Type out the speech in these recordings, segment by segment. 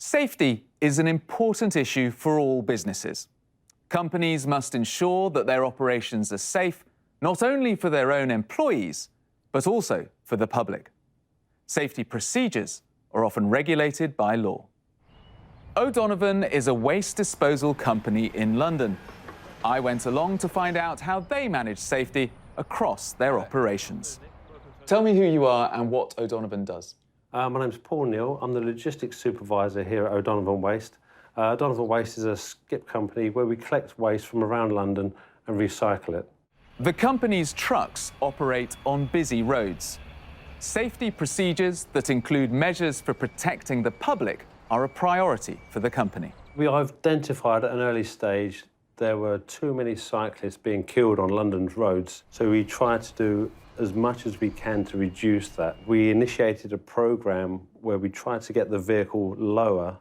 Safety is an important issue for all businesses. Companies must ensure that their operations are safe, not only for their own employees, but also for the public. Safety procedures are often regulated by law. O'Donovan is a waste disposal company in London. I went along to find out how they manage safety across their operations. Tell me who you are and what O'Donovan does. My name's Paul Neal. I'm the logistics supervisor here at O'Donovan Waste. O'Donovan Waste is a skip company where we collect waste from around London and recycle it. The company's trucks operate on busy roads. Safety procedures that include measures for protecting the public are a priority for the company. We identified at an early stage there were too many cyclists being killed on London's roads, so we tried to do as much as we can to reduce that. We initiated a program where we tried to get the vehicle lower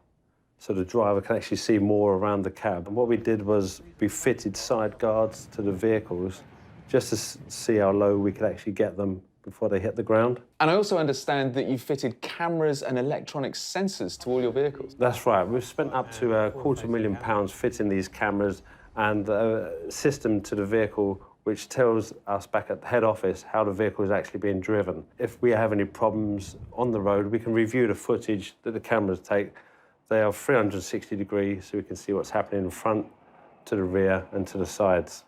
so the driver can actually see more around the cab. And what we did was we fitted side guards to the vehicles just to see how low we could actually get them before they hit the ground. And I also understand that you fitted cameras and electronic sensors to all your vehicles. That's right. We've spent up to £250,000 fitting these cameras and a system to the vehicle which tells us back at the head office how the vehicle is actually being driven. If we have any problems on the road, we can review the footage that the cameras take. They are 360 degrees, so we can see what's happening in front, to the rear and to the sides.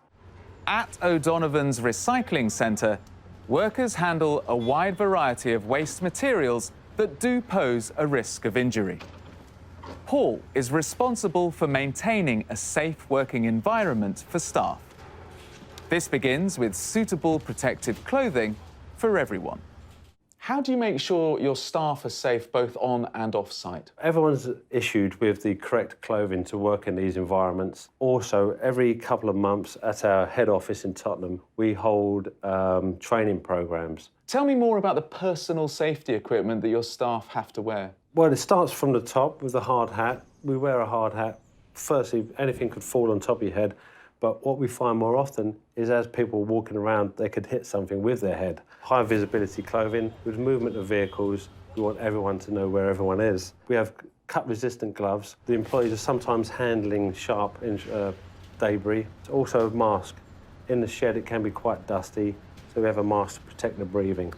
At O'Donovan's recycling centre, workers handle a wide variety of waste materials that do pose a risk of injury. Paul is responsible for maintaining a safe working environment for staff. This begins with suitable protective clothing for everyone. How do you make sure your staff are safe both on and off site? Everyone's issued with the correct clothing to work in these environments. Also, every couple of months at our head office in Tottenham, we hold training programs. Tell me more about the personal safety equipment that your staff have to wear. Well, it starts from the top with the hard hat. We wear a hard hat. Firstly, anything could fall on top of your head. But what we find more often is as people are walking around, they could hit something with their head. High visibility clothing, with movement of vehicles, we want everyone to know where everyone is. We have cut-resistant gloves. The employees are sometimes handling sharp debris. Also a mask. In the shed, it can be quite dusty, so we have a mask to protect the breathing.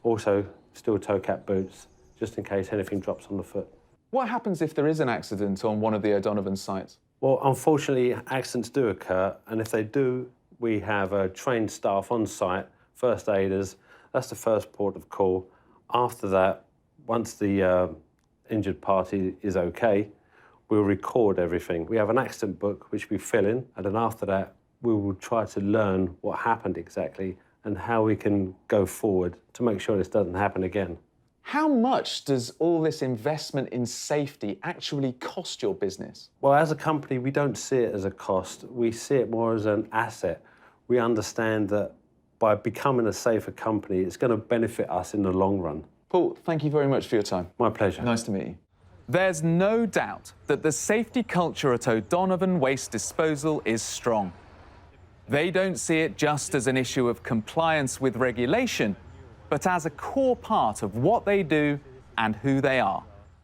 Also, steel toe cap boots, just in case anything drops on the foot. What happens if there is an accident on one of the O'Donovan sites? Well, unfortunately, accidents do occur, and if they do, we have trained staff on site, first aiders. That's the first port of call. After that, once the injured party is OK, we'll record everything. We have an accident book which we fill in, and then after that, we will try to learn what happened exactly and how we can go forward to make sure this doesn't happen again. How much does all this investment in safety actually cost your business? Well, as a company, we don't see it as a cost. We see it more as an asset. We understand that by becoming a safer company, it's going to benefit us in the long run. Paul, thank you very much for your time. My pleasure. Nice to meet you. There's no doubt that the safety culture at O'Donovan Waste Disposal is strong. They don't see it just as an issue of compliance with regulation, but as a core part of what they do and who they are.